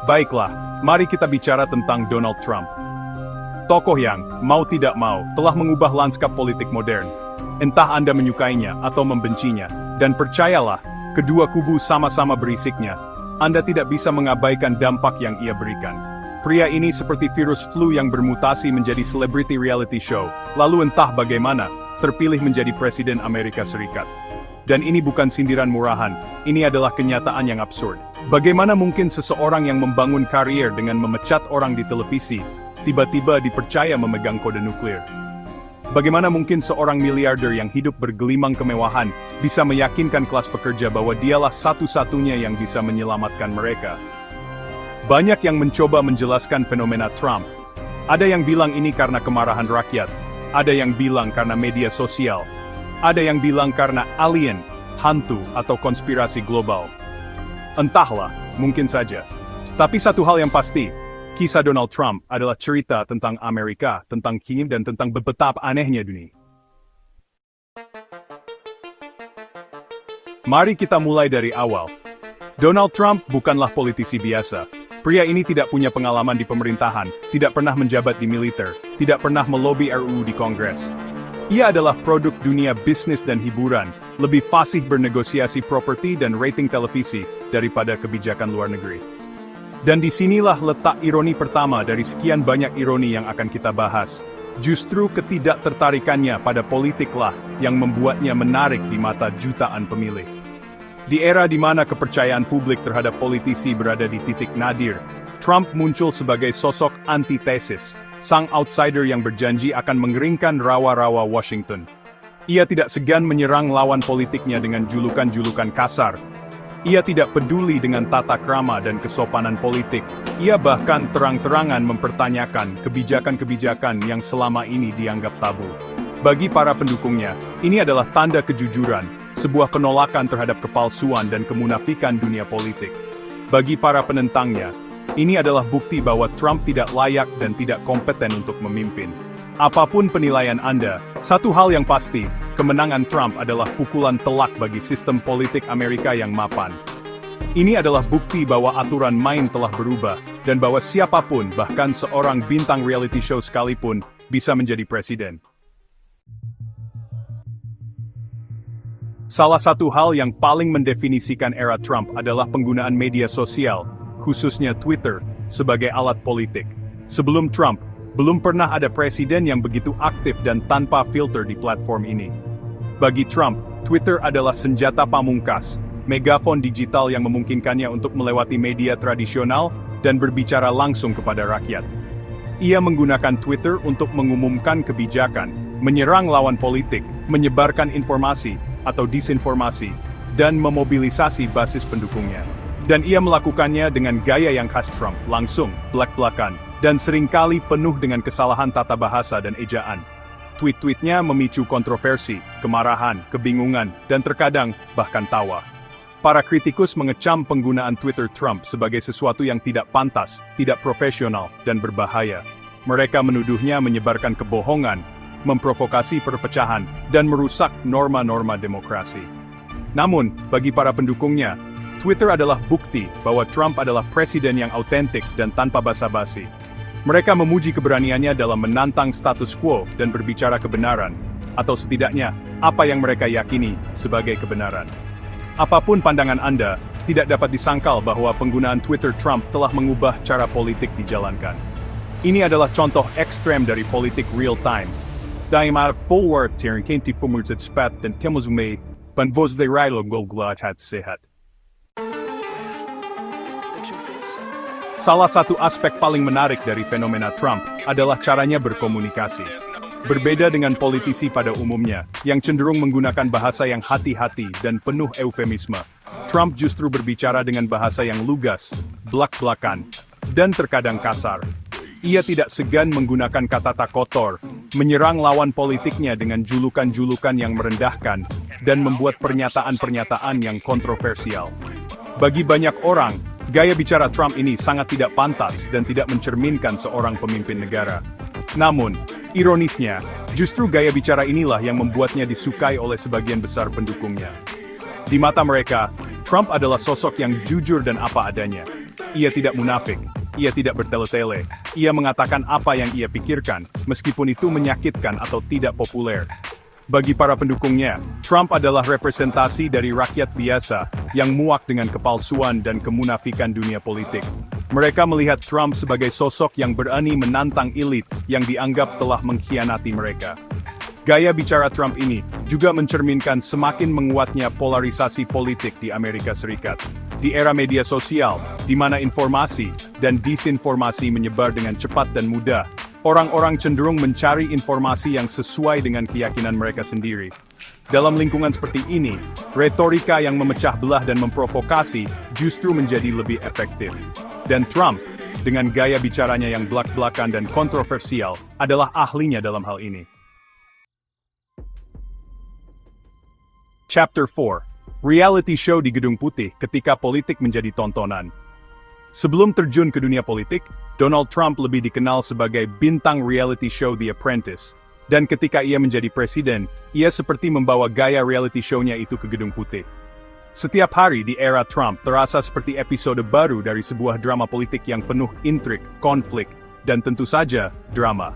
Baiklah, mari kita bicara tentang Donald Trump. Tokoh yang, mau tidak mau, telah mengubah lanskap politik modern. Entah Anda menyukainya atau membencinya, dan percayalah, kedua kubu sama-sama berisiknya. Anda tidak bisa mengabaikan dampak yang ia berikan. Pria ini seperti virus flu yang bermutasi menjadi celebrity reality show, lalu entah bagaimana, terpilih menjadi Presiden Amerika Serikat. Dan ini bukan sindiran murahan, ini adalah kenyataan yang absurd. Bagaimana mungkin seseorang yang membangun karier dengan memecat orang di televisi, tiba-tiba dipercaya memegang kode nuklir? Bagaimana mungkin seorang miliarder yang hidup bergelimang kemewahan, bisa meyakinkan kelas pekerja bahwa dialah satu-satunya yang bisa menyelamatkan mereka? Banyak yang mencoba menjelaskan fenomena Trump. Ada yang bilang ini karena kemarahan rakyat, ada yang bilang karena media sosial, ada yang bilang karena alien, hantu, atau konspirasi global. Entahlah, mungkin saja. Tapi satu hal yang pasti, kisah Donald Trump adalah cerita tentang Amerika, tentang Kim, dan tentang betapa anehnya dunia. Mari kita mulai dari awal. Donald Trump bukanlah politisi biasa. Pria ini tidak punya pengalaman di pemerintahan, tidak pernah menjabat di militer, tidak pernah melobi RUU di Kongres. Ia adalah produk dunia bisnis dan hiburan, lebih fasih bernegosiasi properti dan rating televisi daripada kebijakan luar negeri. Dan disinilah letak ironi pertama dari sekian banyak ironi yang akan kita bahas. Justru ketidaktertarikannya pada politiklah yang membuatnya menarik di mata jutaan pemilih. Di era di mana kepercayaan publik terhadap politisi berada di titik nadir, Trump muncul sebagai sosok antitesis, sang outsider yang berjanji akan mengeringkan rawa-rawa Washington. Ia tidak segan menyerang lawan politiknya dengan julukan-julukan kasar. Ia tidak peduli dengan tata krama dan kesopanan politik. Ia bahkan terang-terangan mempertanyakan kebijakan-kebijakan yang selama ini dianggap tabu. Bagi para pendukungnya, ini adalah tanda kejujuran, sebuah penolakan terhadap kepalsuan dan kemunafikan dunia politik. Bagi para penentangnya, ini adalah bukti bahwa Trump tidak layak dan tidak kompeten untuk memimpin. Apapun penilaian Anda, satu hal yang pasti, kemenangan Trump adalah pukulan telak bagi sistem politik Amerika yang mapan. Ini adalah bukti bahwa aturan main telah berubah, dan bahwa siapapun, bahkan seorang bintang reality show sekalipun, bisa menjadi presiden. Salah satu hal yang paling mendefinisikan era Trump adalah penggunaan media sosial, khususnya Twitter, sebagai alat politik. Sebelum Trump, belum pernah ada presiden yang begitu aktif dan tanpa filter di platform ini. Bagi Trump, Twitter adalah senjata pamungkas, megafon digital yang memungkinkannya untuk melewati media tradisional dan berbicara langsung kepada rakyat. Ia menggunakan Twitter untuk mengumumkan kebijakan, menyerang lawan politik, menyebarkan informasi atau disinformasi, dan memobilisasi basis pendukungnya. Dan ia melakukannya dengan gaya yang khas Trump, langsung, belak-belakan, dan seringkali penuh dengan kesalahan tata bahasa dan ejaan. Tweet-tweetnya memicu kontroversi, kemarahan, kebingungan, dan terkadang bahkan tawa. Para kritikus mengecam penggunaan Twitter Trump sebagai sesuatu yang tidak pantas, tidak profesional, dan berbahaya. Mereka menuduhnya menyebarkan kebohongan, memprovokasi perpecahan, dan merusak norma-norma demokrasi. Namun, bagi para pendukungnya, Twitter adalah bukti bahwa Trump adalah presiden yang autentik dan tanpa basa-basi. Mereka memuji keberaniannya dalam menantang status quo dan berbicara kebenaran, atau setidaknya, apa yang mereka yakini sebagai kebenaran. Apapun pandangan Anda, tidak dapat disangkal bahwa penggunaan Twitter Trump telah mengubah cara politik dijalankan. Ini adalah contoh ekstrem dari politik real-time. Dahil forward tiring kinti fumulset spat dan temuzume, banvos de railo golglad hat sehat. Salah satu aspek paling menarik dari fenomena Trump adalah caranya berkomunikasi. Berbeda dengan politisi pada umumnya, yang cenderung menggunakan bahasa yang hati-hati dan penuh eufemisme, Trump justru berbicara dengan bahasa yang lugas, belak-belakan, dan terkadang kasar. Ia tidak segan menggunakan kata-kata kotor, menyerang lawan politiknya dengan julukan-julukan yang merendahkan, dan membuat pernyataan-pernyataan yang kontroversial. Bagi banyak orang, gaya bicara Trump ini sangat tidak pantas dan tidak mencerminkan seorang pemimpin negara. Namun, ironisnya, justru gaya bicara inilah yang membuatnya disukai oleh sebagian besar pendukungnya. Di mata mereka, Trump adalah sosok yang jujur dan apa adanya. Ia tidak munafik, ia tidak bertele-tele, ia mengatakan apa yang ia pikirkan, meskipun itu menyakitkan atau tidak populer. Bagi para pendukungnya, Trump adalah representasi dari rakyat biasa yang muak dengan kepalsuan dan kemunafikan dunia politik. Mereka melihat Trump sebagai sosok yang berani menantang elit yang dianggap telah mengkhianati mereka. Gaya bicara Trump ini juga mencerminkan semakin menguatnya polarisasi politik di Amerika Serikat. Di era media sosial, di mana informasi dan disinformasi menyebar dengan cepat dan mudah, orang-orang cenderung mencari informasi yang sesuai dengan keyakinan mereka sendiri. Dalam lingkungan seperti ini, retorika yang memecah belah dan memprovokasi justru menjadi lebih efektif. Dan Trump, dengan gaya bicaranya yang belak-belakan dan kontroversial, adalah ahlinya dalam hal ini. Chapter 4. Reality Show di Gedung Putih ketika politik menjadi tontonan. Sebelum terjun ke dunia politik, Donald Trump lebih dikenal sebagai bintang reality show The Apprentice. Dan ketika ia menjadi presiden, ia seperti membawa gaya reality show-nya itu ke Gedung Putih. Setiap hari di era Trump terasa seperti episode baru dari sebuah drama politik yang penuh intrik, konflik, dan tentu saja, drama.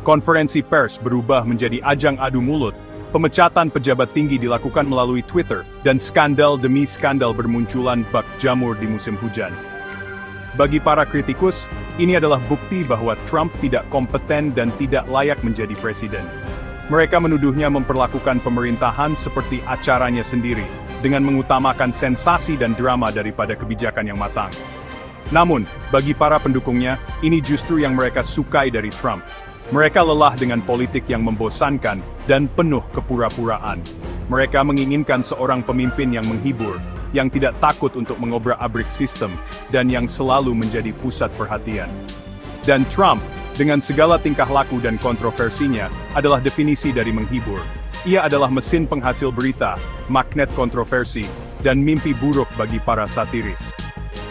Konferensi pers berubah menjadi ajang adu mulut, pemecatan pejabat tinggi dilakukan melalui Twitter, dan skandal demi skandal bermunculan bak jamur di musim hujan. Bagi para kritikus, ini adalah bukti bahwa Trump tidak kompeten dan tidak layak menjadi presiden. Mereka menuduhnya memperlakukan pemerintahan seperti acaranya sendiri, dengan mengutamakan sensasi dan drama daripada kebijakan yang matang. Namun, bagi para pendukungnya, ini justru yang mereka sukai dari Trump. Mereka lelah dengan politik yang membosankan dan penuh kepura-puraan. Mereka menginginkan seorang pemimpin yang menghibur, yang tidak takut untuk mengobrak-abrik sistem, dan yang selalu menjadi pusat perhatian. Dan Trump, dengan segala tingkah laku dan kontroversinya, adalah definisi dari menghibur. Ia adalah mesin penghasil berita, magnet kontroversi, dan mimpi buruk bagi para satiris.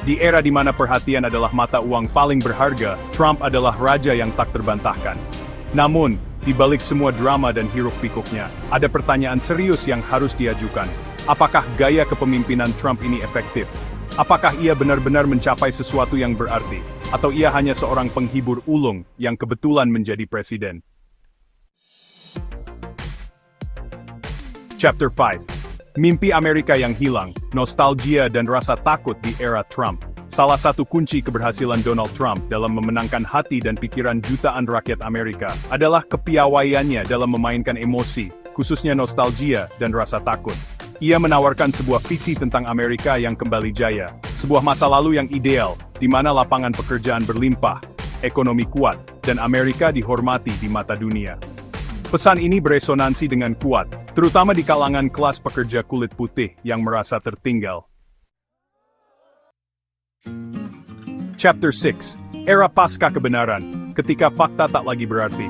Di era di mana perhatian adalah mata uang paling berharga, Trump adalah raja yang tak terbantahkan. Namun, di balik semua drama dan hiruk-pikuknya, ada pertanyaan serius yang harus diajukan. Apakah gaya kepemimpinan Trump ini efektif? Apakah ia benar-benar mencapai sesuatu yang berarti? Atau ia hanya seorang penghibur ulung yang kebetulan menjadi presiden? Chapter 5. Mimpi Amerika yang hilang, nostalgia dan rasa takut di era Trump. Salah satu kunci keberhasilan Donald Trump dalam memenangkan hati dan pikiran jutaan rakyat Amerika adalah kepiawaiannya dalam memainkan emosi, khususnya nostalgia dan rasa takut. Ia menawarkan sebuah visi tentang Amerika yang kembali jaya, sebuah masa lalu yang ideal, di mana lapangan pekerjaan berlimpah, ekonomi kuat, dan Amerika dihormati di mata dunia. Pesan ini beresonansi dengan kuat, terutama di kalangan kelas pekerja kulit putih yang merasa tertinggal. Chapter 6. Era Pasca Kebenaran, ketika fakta tak lagi berarti.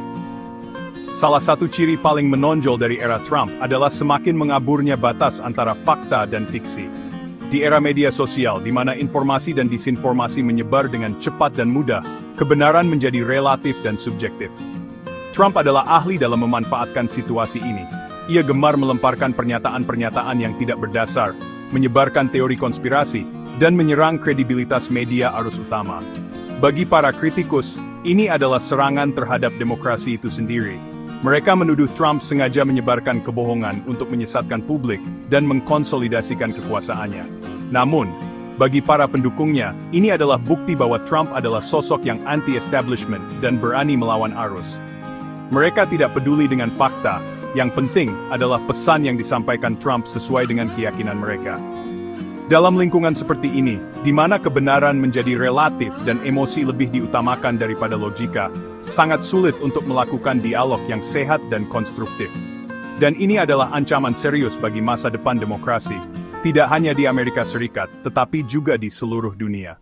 Salah satu ciri paling menonjol dari era Trump adalah semakin mengaburnya batas antara fakta dan fiksi. Di era media sosial, di mana informasi dan disinformasi menyebar dengan cepat dan mudah, kebenaran menjadi relatif dan subjektif. Trump adalah ahli dalam memanfaatkan situasi ini. Ia gemar melemparkan pernyataan-pernyataan yang tidak berdasar, menyebarkan teori konspirasi, dan menyerang kredibilitas media arus utama. Bagi para kritikus, ini adalah serangan terhadap demokrasi itu sendiri. Mereka menuduh Trump sengaja menyebarkan kebohongan untuk menyesatkan publik dan mengkonsolidasikan kekuasaannya. Namun, bagi para pendukungnya, ini adalah bukti bahwa Trump adalah sosok yang anti-establishment dan berani melawan arus. Mereka tidak peduli dengan fakta, yang penting adalah pesan yang disampaikan Trump sesuai dengan keyakinan mereka. Dalam lingkungan seperti ini, di mana kebenaran menjadi relatif dan emosi lebih diutamakan daripada logika, sangat sulit untuk melakukan dialog yang sehat dan konstruktif. Dan ini adalah ancaman serius bagi masa depan demokrasi, tidak hanya di Amerika Serikat, tetapi juga di seluruh dunia.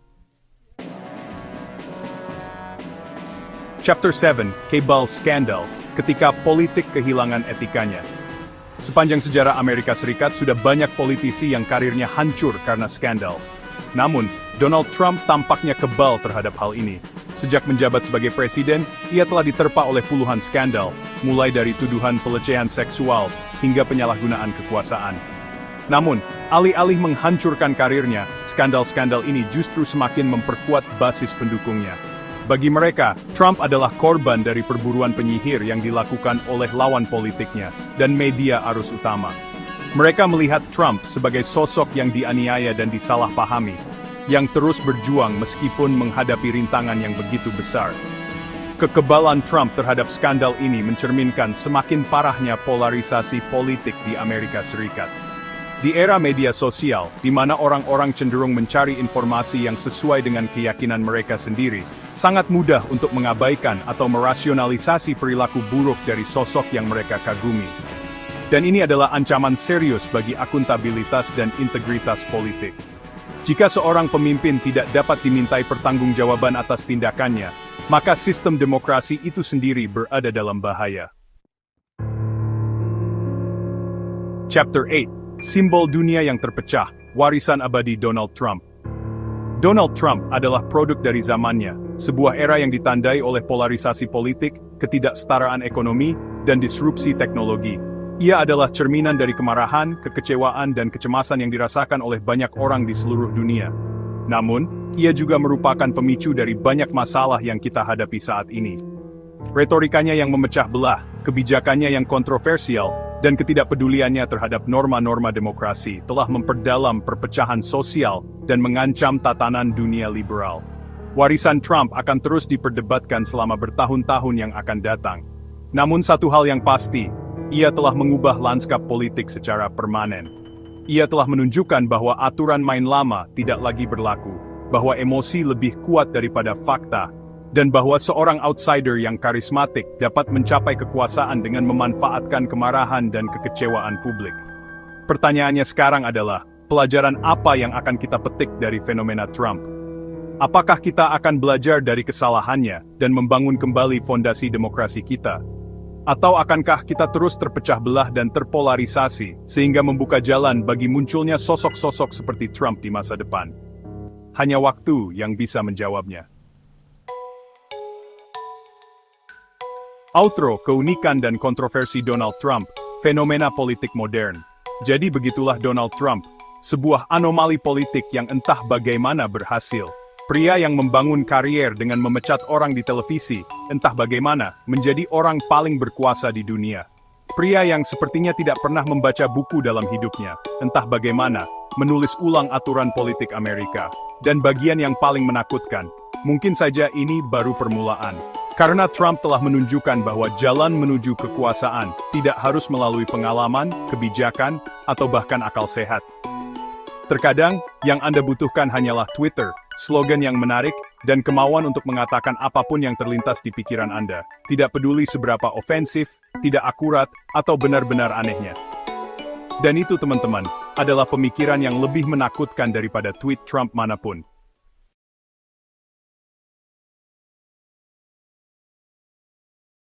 Chapter 7, Cable Scandal, ketika politik kehilangan etikanya. Sepanjang sejarah Amerika Serikat sudah banyak politisi yang karirnya hancur karena skandal. Namun, Donald Trump tampaknya kebal terhadap hal ini. Sejak menjabat sebagai presiden, ia telah diterpa oleh puluhan skandal, mulai dari tuduhan pelecehan seksual hingga penyalahgunaan kekuasaan. Namun, alih-alih menghancurkan karirnya, skandal-skandal ini justru semakin memperkuat basis pendukungnya. Bagi mereka, Trump adalah korban dari perburuan penyihir yang dilakukan oleh lawan politiknya dan media arus utama. Mereka melihat Trump sebagai sosok yang dianiaya dan disalahpahami, yang terus berjuang meskipun menghadapi rintangan yang begitu besar. Kekebalan Trump terhadap skandal ini mencerminkan semakin parahnya polarisasi politik di Amerika Serikat. Di era media sosial, di mana orang-orang cenderung mencari informasi yang sesuai dengan keyakinan mereka sendiri, sangat mudah untuk mengabaikan atau merasionalisasi perilaku buruk dari sosok yang mereka kagumi. Dan ini adalah ancaman serius bagi akuntabilitas dan integritas politik. Jika seorang pemimpin tidak dapat dimintai pertanggungjawaban atas tindakannya, maka sistem demokrasi itu sendiri berada dalam bahaya. Chapter 8. Simbol dunia yang terpecah, warisan abadi Donald Trump. Donald Trump adalah produk dari zamannya, sebuah era yang ditandai oleh polarisasi politik, ketidaksetaraan ekonomi, dan disrupsi teknologi. Ia adalah cerminan dari kemarahan, kekecewaan, dan kecemasan yang dirasakan oleh banyak orang di seluruh dunia. Namun, ia juga merupakan pemicu dari banyak masalah yang kita hadapi saat ini. Retorikanya yang memecah belah, kebijakannya yang kontroversial, dan ketidakpeduliannya terhadap norma-norma demokrasi telah memperdalam perpecahan sosial dan mengancam tatanan dunia liberal. Warisan Trump akan terus diperdebatkan selama bertahun-tahun yang akan datang. Namun satu hal yang pasti, ia telah mengubah lanskap politik secara permanen. Ia telah menunjukkan bahwa aturan main lama tidak lagi berlaku, bahwa emosi lebih kuat daripada fakta, dan bahwa seorang outsider yang karismatik dapat mencapai kekuasaan dengan memanfaatkan kemarahan dan kekecewaan publik. Pertanyaannya sekarang adalah, pelajaran apa yang akan kita petik dari fenomena Trump? Apakah kita akan belajar dari kesalahannya dan membangun kembali fondasi demokrasi kita? Atau akankah kita terus terpecah belah dan terpolarisasi, sehingga membuka jalan bagi munculnya sosok-sosok seperti Trump di masa depan? Hanya waktu yang bisa menjawabnya. Outro, keunikan dan kontroversi Donald Trump, fenomena politik modern. Jadi begitulah Donald Trump, sebuah anomali politik yang entah bagaimana berhasil. Pria yang membangun karier dengan memecat orang di televisi, entah bagaimana, menjadi orang paling berkuasa di dunia. Pria yang sepertinya tidak pernah membaca buku dalam hidupnya, entah bagaimana, menulis ulang aturan politik Amerika. Dan bagian yang paling menakutkan, mungkin saja ini baru permulaan. Karena Trump telah menunjukkan bahwa jalan menuju kekuasaan tidak harus melalui pengalaman, kebijakan, atau bahkan akal sehat. Terkadang, yang Anda butuhkan hanyalah Twitter, slogan yang menarik, dan kemauan untuk mengatakan apapun yang terlintas di pikiran Anda. Tidak peduli seberapa ofensif, tidak akurat, atau benar-benar anehnya. Dan itu teman-teman, adalah pemikiran yang lebih menakutkan daripada tweet Trump manapun.